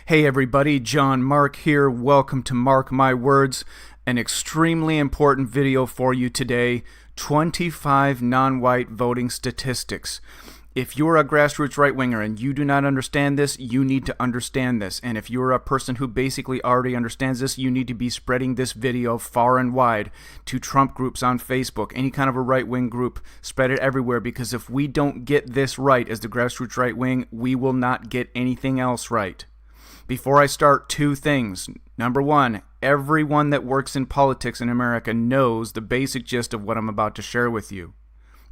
Hey everybody, John Mark here. Welcome to Mark My Words, an extremely important video for you today. 25 non-white voting statistics. If you're a grassroots right-winger and you do not understand this, you need to understand this. And if you're a person who basically already understands this, you need to be spreading this video far and wide to Trump groups on Facebook, any kind of a right-wing group. Spread it everywhere, because if we don't get this right as the grassroots right-wing, we will not get anything else right. Before I start, two things. Number one, everyone that works in politics in America knows the basic gist of what I'm about to share with you.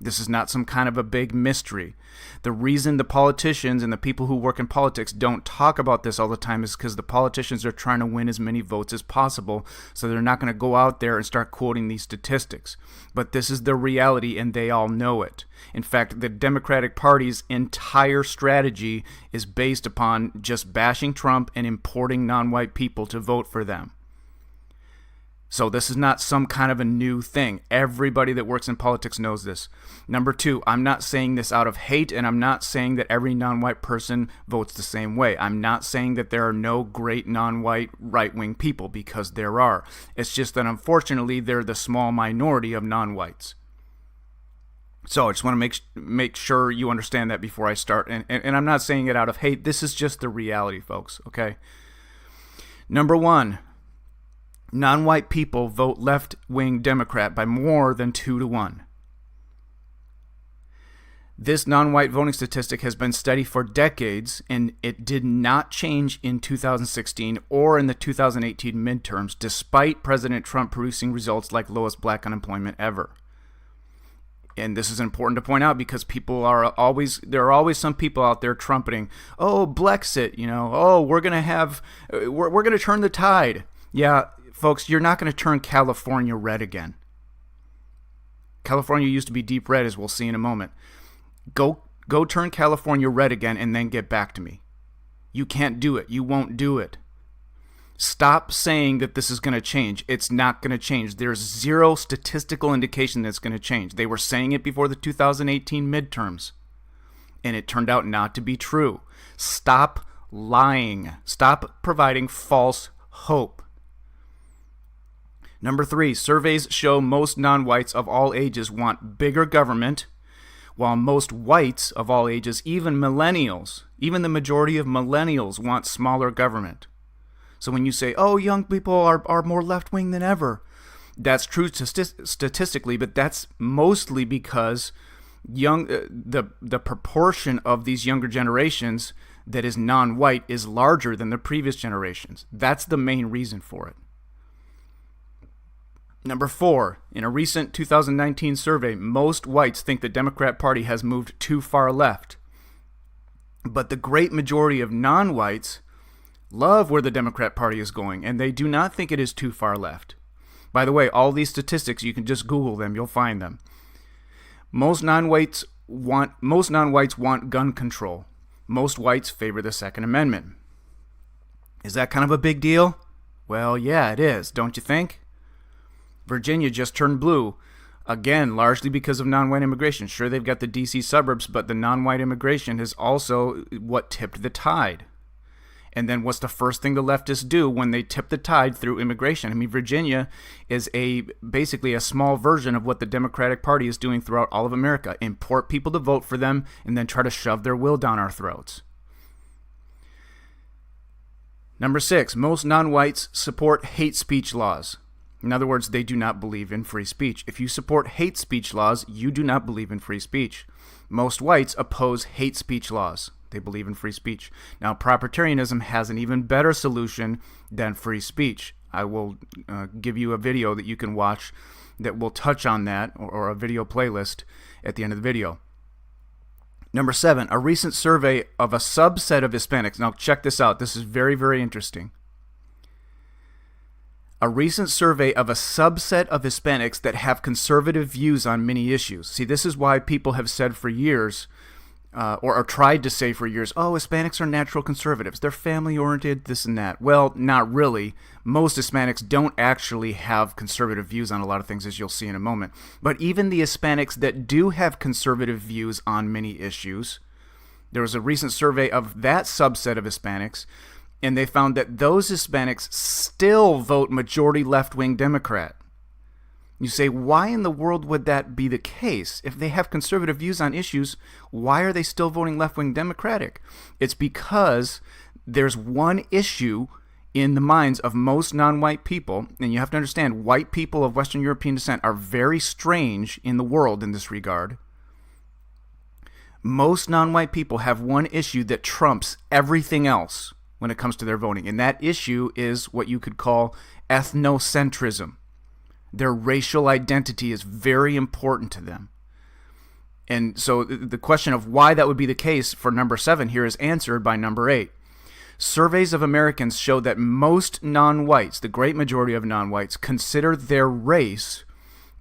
This is not some kind of a big mystery. The reason the politicians and the people who work in politics don't talk about this all the time is because the politicians are trying to win as many votes as possible, so they're not going to go out there and start quoting these statistics. But this is the reality, and they all know it. In fact, the Democratic Party's entire strategy is based upon just bashing Trump and importing non-white people to vote for them. So this is not some kind of a new thing. Everybody that works in politics knows this. Number two, I'm not saying this out of hate, and I'm not saying that every non-white person votes the same way. I'm not saying that there are no great non-white right-wing people, because there are. It's just that unfortunately they're the small minority of non-whites. So I just want to make sure you understand that before I start. And I'm not saying it out of hate. This is just the reality, folks, okay? Number one, non-white people vote left-wing Democrat by more than 2-1. This non-white voting statistic has been studied for decades, and it did not change in 2016 or in the 2018 midterms, despite President Trump producing results like lowest black unemployment ever. And this is important to point out, because there are always some people out there trumpeting, oh, Blexit, we're going to turn the tide. Yeah, folks, you're not going to turn California red again. California used to be deep red, as we'll see in a moment. Go turn California red again and then get back to me. You can't do it. You won't do it. Stop saying that this is going to change. It's not going to change. There's zero statistical indication that it's going to change. They were saying it before the 2018 midterms, and it turned out not to be true. Stop lying. Stop providing false hope. Number three, surveys show most non-whites of all ages want bigger government, while most whites of all ages, even millennials, even the majority of millennials, want smaller government. So when you say, oh, young people are more left-wing than ever, that's true statistically, but that's mostly because the proportion of these younger generations that is non-white is larger than the previous generations. That's the main reason for it. Number four, in a recent 2019 survey, most whites think the Democrat Party has moved too far left. But the great majority of non-whites love where the Democrat Party is going, and they do not think it is too far left. By the way, all these statistics, you can just Google them, you'll find them. Most non-whites want gun control. Most whites favor the Second Amendment. Is that kind of a big deal? Well, yeah, it is, don't you think? Virginia just turned blue, again, largely because of non-white immigration. Sure, they've got the D.C. suburbs, but the non-white immigration is also what tipped the tide. And then what's the first thing the leftists do when they tip the tide through immigration? I mean, Virginia is basically a small version of what the Democratic Party is doing throughout all of America. Import people to vote for them and then try to shove their will down our throats. Number six, most non-whites support hate speech laws. In other words, they do not believe in free speech. If you support hate speech laws, you do not believe in free speech. Most whites oppose hate speech laws. They believe in free speech. Now, propertarianism has an even better solution than free speech. I will give you a video that you can watch that will touch on that, or a video playlist at the end of the video. Number seven, a recent survey of a subset of Hispanics. Now, check this out. This is very, very interesting. A recent survey of a subset of Hispanics that have conservative views on many issues. See, this is why people have said for years, or tried to say for years, oh, Hispanics are natural conservatives. They're family-oriented, this and that. Well, not really. Most Hispanics don't actually have conservative views on a lot of things, as you'll see in a moment. But even the Hispanics that do have conservative views on many issues, there was a recent survey of that subset of Hispanics, And they found that those Hispanics still vote majority left-wing Democrat. You say, why in the world would that be the case? If they have conservative views on issues, why are they still voting left-wing Democratic? It's because there's one issue in the minds of most non-white people, and you have to understand, white people of Western European descent are very strange in the world in this regard. Most non-white people have one issue that trumps everything else when it comes to their voting, and that issue is what you could call ethnocentrism. Their racial identity is very important to them. And so the question of why that would be the case for number 7 here is answered by number 8. Surveys of Americans show that most non-whites, the great majority of non-whites, consider their race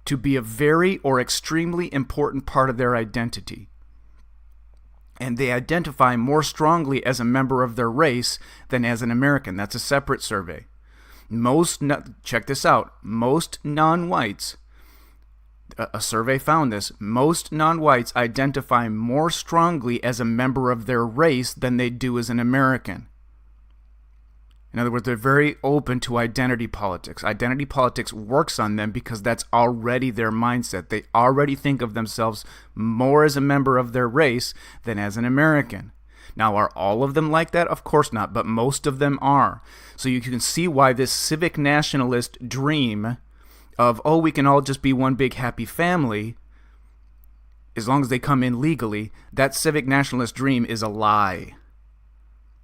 to be a very or extremely important part of their identity. And they identify more strongly as a member of their race than as an American. That's a separate survey. Check this out, most non-whites, a survey found this, most non-whites identify more strongly as a member of their race than they do as an American. In other words, they're very open to identity politics. Identity politics works on them because that's already their mindset. They already think of themselves more as a member of their race than as an American. Now, are all of them like that? Of course not, but most of them are. So you can see why this civic nationalist dream of, oh, we can all just be one big happy family, as long as they come in legally, that civic nationalist dream is a lie.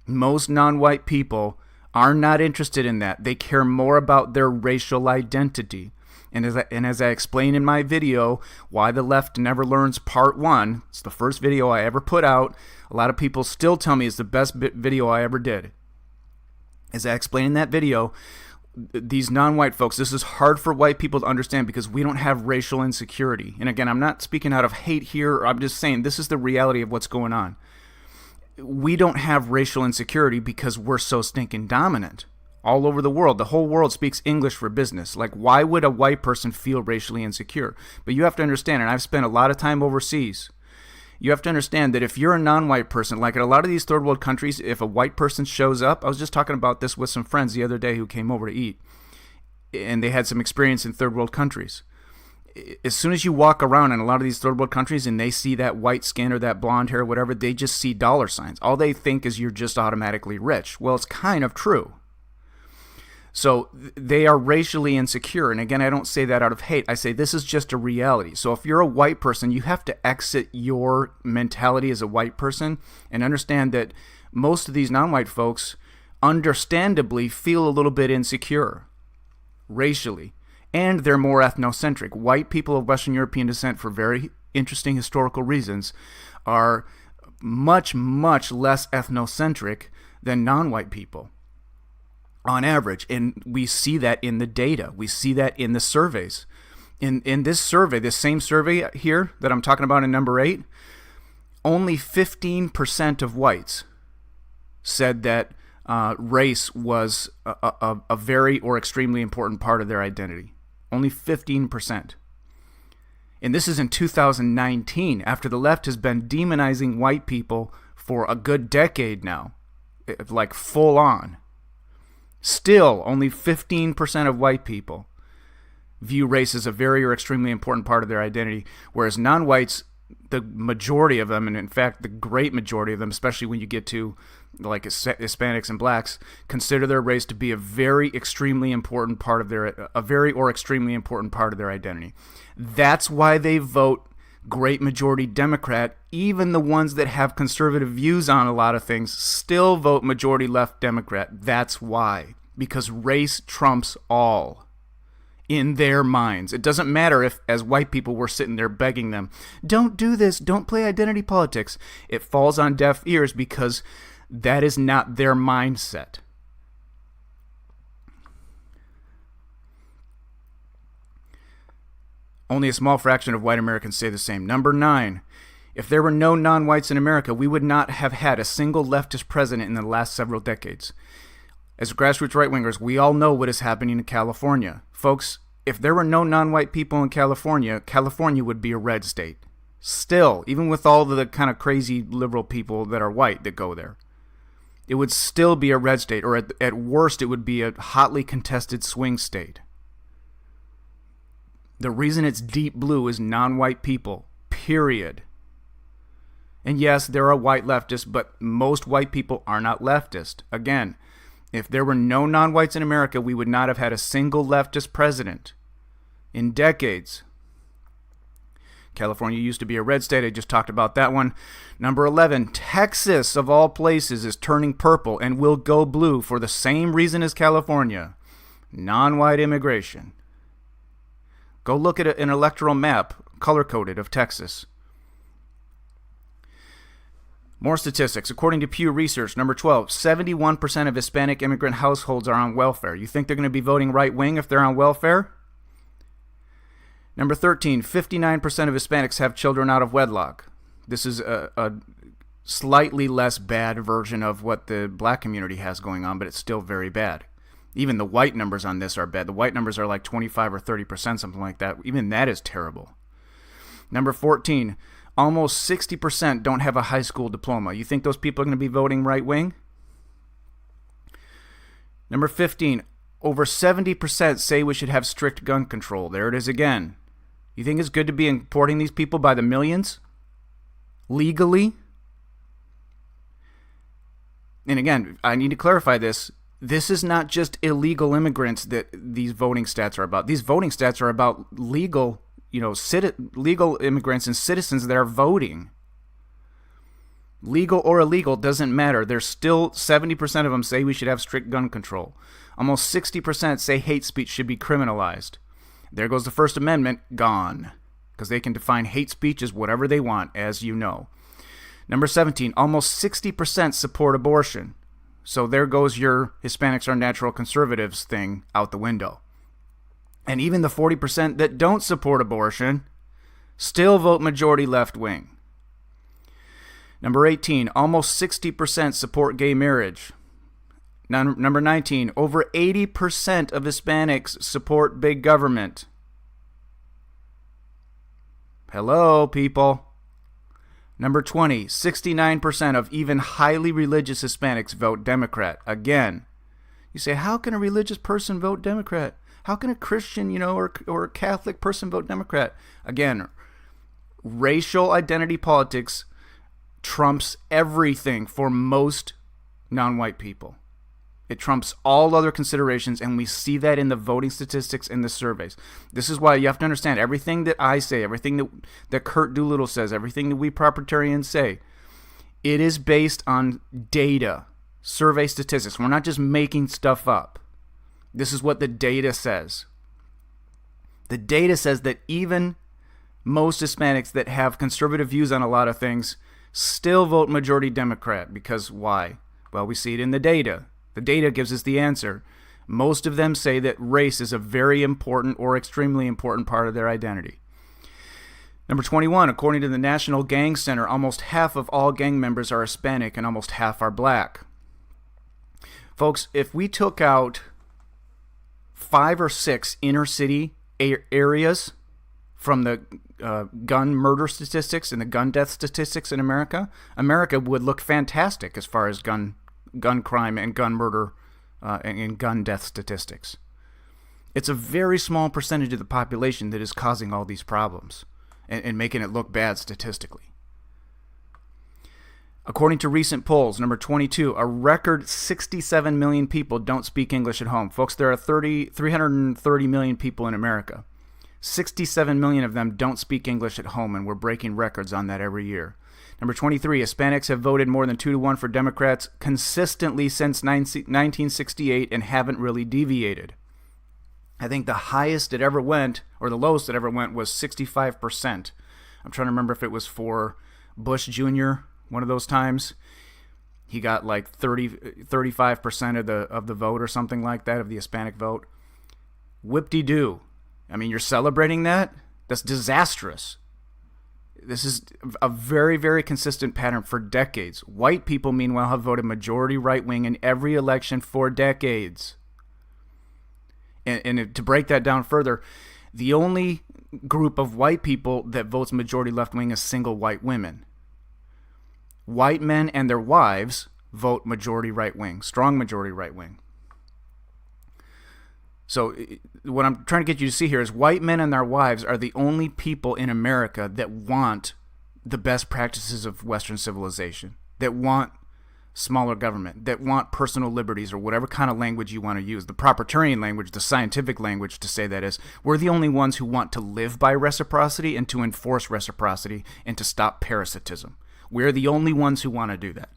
Most non-white people are not interested in that. They care more about their racial identity. And as I explained in my video, Why the Left Never Learns Part 1, it's the first video I ever put out. A lot of people still tell me it's the best video I ever did. As I explained in that video, these non-white folks, this is hard for white people to understand because we don't have racial insecurity. And again, I'm not speaking out of hate here. I'm just saying this is the reality of what's going on. We don't have racial insecurity because we're so stinking dominant. All over the world, the whole world speaks English for business. Like, why would a white person feel racially insecure? But you have to understand, and I've spent a lot of time overseas, you have to understand that if you're a non-white person, like in a lot of these third world countries, if a white person shows up, I was just talking about this with some friends the other day who came over to eat, and they had some experience in third world countries. As soon as you walk around in a lot of these third world countries and they see that white skin or that blonde hair or whatever, they just see dollar signs. All they think is you're just automatically rich. Well, it's kind of true. So they are racially insecure. And again, I don't say that out of hate. I say this is just a reality. So if you're a white person, you have to exit your mentality as a white person and understand that most of these non-white folks understandably feel a little bit insecure racially. And they're more ethnocentric. White people of Western European descent, for very interesting historical reasons, are much, much less ethnocentric than non-white people on average. And we see that in the data. We see that in the surveys. In this survey, this same survey here that I'm talking about in number 8, only 15% of whites said that race was a very or extremely important part of their identity. Only 15%. And this is in 2019, after the left has been demonizing white people for a good decade now, like full on. Still, only 15% of white people view race as a very or extremely important part of their identity, whereas non-whites, the majority of them, and in fact the great majority of them, especially when you get to like Hispanics and blacks, consider their race to be a very extremely important part of their identity. That's why they vote great majority Democrat. Even the ones that have conservative views on a lot of things still vote majority left Democrat. That's why. Because race trumps all in their minds. It doesn't matter if, as white people, we're sitting there begging them, don't do this, don't play identity politics. It falls on deaf ears because that is not their mindset. Only a small fraction of white Americans say the same. Number 9, if there were no non-whites in America, we would not have had a single leftist president in the last several decades. As grassroots right-wingers, we all know what is happening in California. Folks, if there were no non-white people in California, California would be a red state. Still, even with all the kind of crazy liberal people that are white that go there. it would still be a red state, or at worst, it would be a hotly contested swing state. The reason it's deep blue is non-white people, period. And yes, there are white leftists, but most white people are not leftist. Again, if there were no non-whites in America, we would not have had a single leftist president in decades. California used to be a red state. I just talked about that one. Number 11, Texas, of all places, is turning purple and will go blue for the same reason as California: non-white immigration. Go look at an electoral map, color-coded, of Texas. More statistics. According to Pew Research, number 12, 71% of Hispanic immigrant households are on welfare. You think they're going to be voting right-wing if they're on welfare? Number 13, 59% of Hispanics have children out of wedlock. This is a slightly less bad version of what the black community has going on, but it's still very bad. Even the white numbers on this are bad. The white numbers are like 25 or 30%, something like that. Even that is terrible. Number 14, almost 60% don't have a high school diploma. You think those people are going to be voting right-wing? Number 15, over 70% say we should have strict gun control. There it is again. You think it's good to be importing these people by the millions? Legally? And again, I need to clarify this. This is not just illegal immigrants that these voting stats are about. These voting stats are about legal, legal immigrants and citizens that are voting. Legal or illegal doesn't matter. There's still 70% of them say we should have strict gun control. Almost 60% say hate speech should be criminalized. There goes the First Amendment, gone. Because they can define hate speech as whatever they want, as you know. Number 17, almost 60% support abortion. So there goes your Hispanics are natural conservatives thing out the window. And even the 40% that don't support abortion still vote majority left-wing. Number 18, almost 60% support gay marriage. Number 19, over 80% of Hispanics support big government. Hello, people. Number 20, 69% of even highly religious Hispanics vote Democrat. Again, you say, how can a religious person vote Democrat? How can a Christian, or a Catholic person vote Democrat? Again, racial identity politics trumps everything for most non-white people. It trumps all other considerations, and we see that in the voting statistics in the surveys. This is why you have to understand everything that I say, everything that Kurt Doolittle says, everything that we proprietarians say, it is based on data, survey statistics. We're not just making stuff up. This is what the data says. The data says that even most Hispanics that have conservative views on a lot of things still vote majority Democrat. Because why? Well, we see it in the data. The data gives us the answer. Most of them say that race is a very important or extremely important part of their identity. Number 21, according to the National Gang Center, almost half of all gang members are Hispanic and almost half are black. Folks, if we took out 5 or 6 inner city areas from the gun murder statistics and the gun death statistics in America, America would look fantastic as far as gun crime and gun murder and gun death statistics. It's a very small percentage of the population that is causing all these problems and making it look bad statistically. According to recent polls, number 22, a record 67 million people don't speak English at home. Folks, there are 330 million people in America. 67 million of them don't speak English at home, and we're breaking records on that every year. Number 23, Hispanics have voted more than 2-1 for Democrats consistently since 1968 and haven't really deviated. I think the highest it ever went, or the lowest it ever went, was 65%. I'm trying to remember if it was for Bush Jr., one of those times. He got like 35% of the vote or something like that, of the Hispanic vote. Whip-de-doo. I mean, you're celebrating that? That's disastrous. This is a very, very consistent pattern for decades. White people, meanwhile, have voted majority right-wing in every election for decades. And to break that down further, the only group of white people that votes majority left-wing is single white women. White men and their wives vote majority right wing, strong majority right wing. So what I'm trying to get you to see here is white men and their wives are the only people in America that want the best practices of Western civilization, that want smaller government, that want personal liberties, or whatever kind of language you want to use. The propertarian language, the scientific language to say that is, we're the only ones who want to live by reciprocity and to enforce reciprocity and to stop parasitism. We're the only ones who want to do that.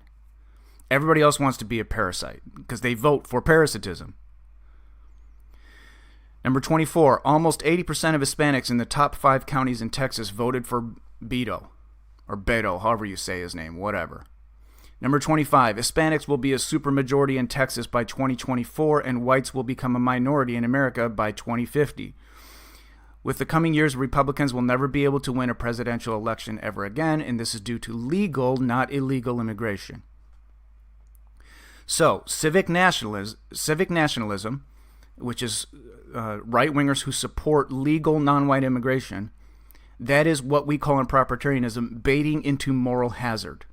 Everybody else wants to be a parasite because they vote for parasitism. Number 24, almost 80% of Hispanics in the top 5 counties in Texas voted for Beto, or Beto, however you say his name, whatever. Number 25, Hispanics will be a supermajority in Texas by 2024, and whites will become a minority in America by 2050. With the coming years, Republicans will never be able to win a presidential election ever again, and this is due to legal, not illegal immigration. So, civic nationalism, which is right-wingers who support legal non-white immigration, that is what we call in propertarianism baiting into moral hazard.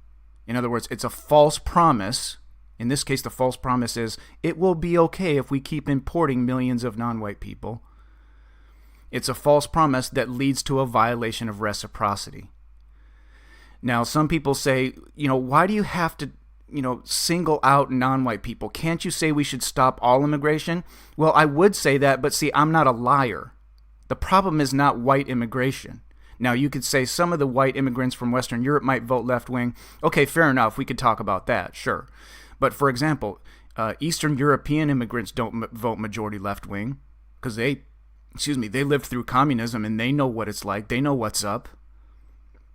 In other words, it's a false promise. In this case, the false promise is it will be okay if we keep importing millions of non-white people. It's a false promise that leads to a violation of reciprocity. Now, some people say, why do you have to single out non-white people? Can't you say we should stop all immigration? Well, I would say that, but see, I'm not a liar. The problem is not white immigration. Now, you could say some of the white immigrants from Western Europe might vote left-wing. Okay, fair enough. We could talk about that, sure. But for example, Eastern European immigrants don't vote majority left-wing because they lived through communism and they know what it's like. They know what's up.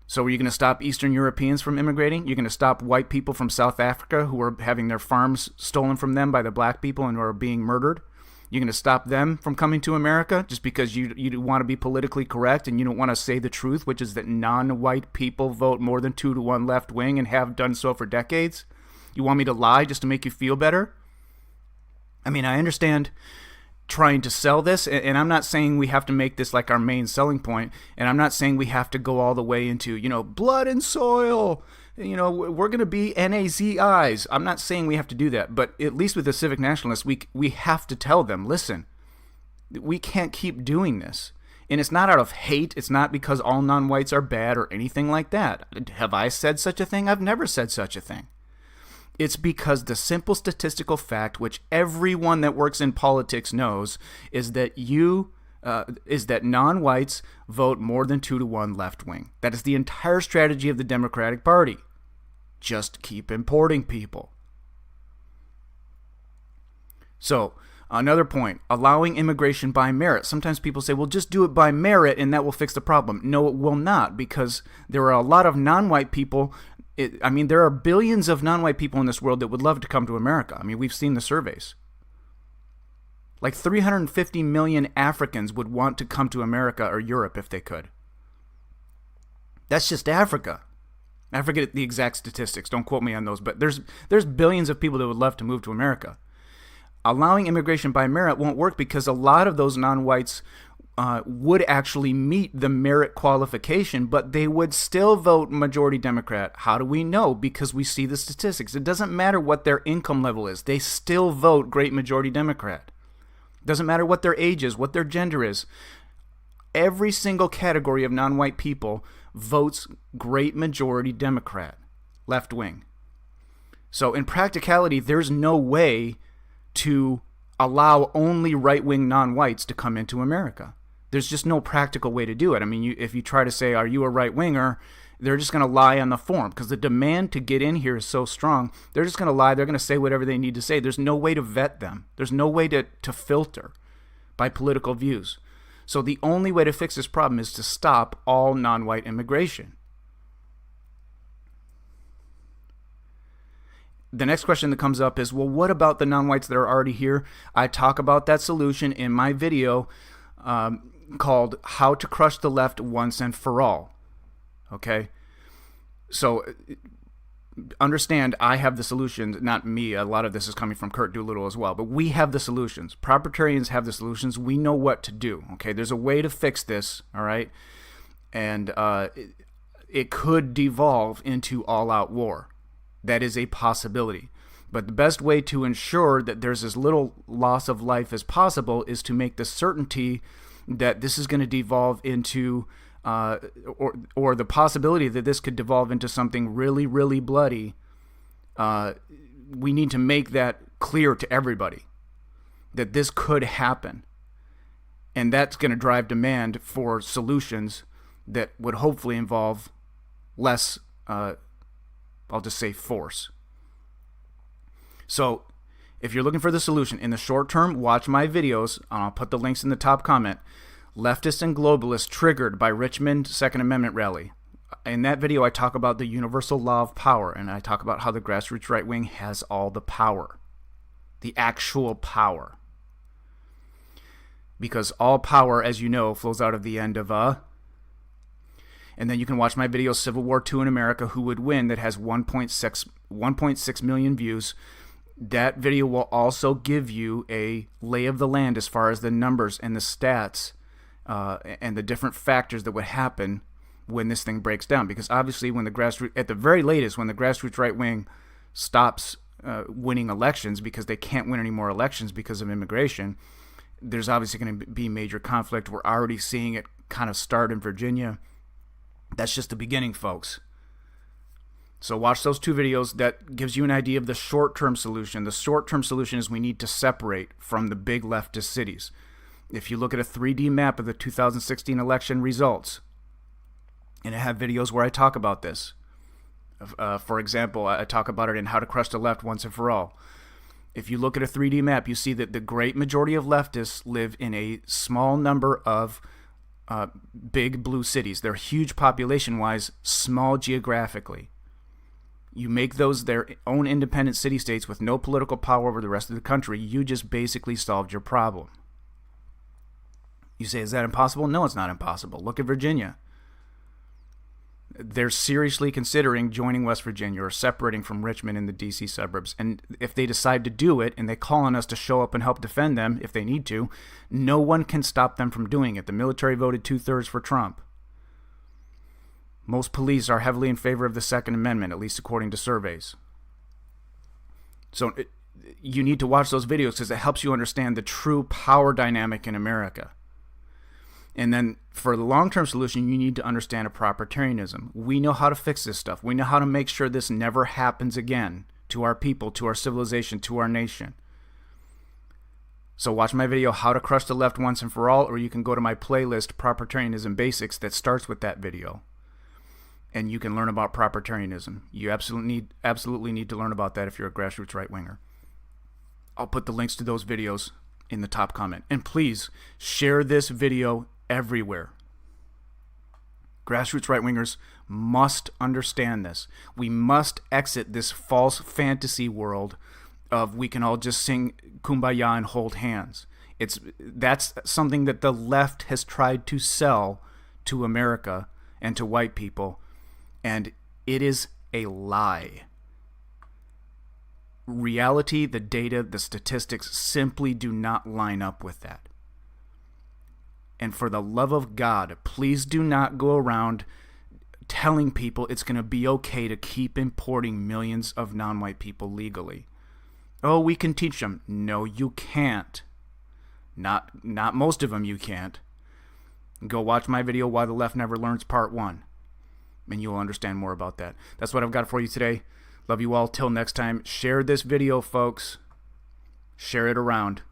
So are you going to stop Eastern Europeans from immigrating? You're going to stop white people from South Africa who are having their farms stolen from them by the black people and who are being murdered? You're going to stop them from coming to America just because you want to be politically correct and you don't want to say the truth, which is that non-white people vote more than 2-to-1 left wing and have done so for decades? You want me to lie just to make you feel better? I mean, I understand trying to sell this, and I'm not saying we have to make this like our main selling point, and I'm not saying we have to go all the way into, blood and soil, we're going to be NAZIs. I'm not saying we have to do that, but at least with the civic nationalists, we have to tell them, listen, we can't keep doing this. And it's not out of hate. It's not because all non-whites are bad or anything like that. Have I said such a thing? I've never said such a thing. It's because the simple statistical fact, which everyone that works in politics knows, is that non-whites vote more than 2-to-1 left wing. That is the entire strategy of the Democratic Party. Just keep importing people. So, another point, allowing immigration by merit. Sometimes people say, well, just do it by merit and that will fix the problem. No, it will not, because there are a lot of non-white people. There are billions of non-white people in this world that would love to come to America. We've seen the surveys. Like 350 million Africans would want to come to America or Europe if they could. That's just Africa. I forget the exact statistics. Don't quote me on those. But there's billions of people that would love to move to America. Allowing immigration by merit won't work because a lot of those non-whites would actually meet the merit qualification, but they would still vote majority Democrat. How do we know? Because we see the statistics. It doesn't matter what their income level is. They still vote great majority Democrat. It doesn't matter what their age is, what their gender is. Every single category of non-white people votes great majority Democrat, left wing. So in practicality, there's no way to allow only right-wing non-whites to come into America. There's just no practical way to do it. If you try to say, are you a right-winger, they're just going to lie on the form because the demand to get in here is so strong. They're just going to lie. They're going to say whatever they need to say. There's no way to vet them. There's no way to filter by political views. So the only way to fix this problem is to stop all non-white immigration. The next question that comes up is, well, what about the non-whites that are already here? I talk about that solution in my video called How to Crush the Left Once and For All. Okay? So understand, I have the solutions, not me. A lot of this is coming from Curt Doolittle as well. But we have the solutions. Propertarians have the solutions. We know what to do. Okay? There's a way to fix this, all right? And it could devolve into all-out war. That is a possibility. But the best way to ensure that there's as little loss of life as possible is to make the certainty that this is going to devolve into, or the possibility that this could devolve into something really, really bloody. We need to make that clear to everybody that this could happen. And that's going to drive demand for solutions that would hopefully involve less, I'll just say, force. So if you're looking for the solution in the short term, watch my videos. I'll put the links in the top comment. Leftists and globalists triggered by Richmond Second Amendment rally. In that video, I talk about the universal law of power, and I talk about how the grassroots right wing has all the power, the actual power. Because all power, as you know, flows out of the end of a. And then you can watch my video, Civil War II in America, Who Would Win, that has 1.6 million views. That video will also give you a lay of the land as far as the numbers and the stats and the different factors that would happen when this thing breaks down. Because obviously when the grassroots, at the very latest, when the grassroots right wing stops winning elections because they can't win any more elections because of immigration, there's obviously going to be major conflict. We're already seeing it kind of start in Virginia. That's just the beginning, folks. So watch those two videos. That gives you an idea of the short-term solution. The short-term solution is we need to separate from the big leftist cities. If you look at a 3D map of the 2016 election results, and I have videos where I talk about this. For example, I talk about it in How to Crush the Left Once and For All. If you look at a 3D map, you see that the great majority of leftists live in a small number of big blue cities. They're huge population-wise, small geographically. You make those their own independent city-states with no political power over the rest of the country, you just basically solved your problem. You say, is that impossible? No, it's not impossible. Look at Virginia. They're seriously considering joining West Virginia or separating from Richmond in the D.C. suburbs. And if they decide to do it and they call on us to show up and help defend them if they need to, no one can stop them from doing it. The military voted 2/3 for Trump. Most police are heavily in favor of the Second Amendment, at least according to surveys. So you need to watch those videos because it helps you understand the true power dynamic in America. And then for the long-term solution, you need to understand a propertarianism. We know how to fix this stuff. We know how to make sure this never happens again to our people, to our civilization, to our nation. So watch my video, How to Crush the Left Once and For All, or you can go to my playlist, Propertarianism Basics, that starts with that video. And you can learn about propertarianism. You absolutely need to learn about that if you're a grassroots right-winger. I'll put the links to those videos in the top comment. And please share this video everywhere. Grassroots right-wingers must understand this. We must exit this false fantasy world of we can all just sing Kumbaya and hold hands. That's something that the left has tried to sell to America and to white people, and it is a lie. Reality, the data, the statistics simply do not line up with that. And for the love of God, please do not go around telling people it's going to be okay to keep importing millions of non-white people legally. Oh, we can teach them. No, you can't. Not most of them you can't. Go watch my video, Why the Left Never Learns, Part 1. And you will understand more about that. That's what I've got for you today. Love you all. Till next time. Share this video, folks. Share it around.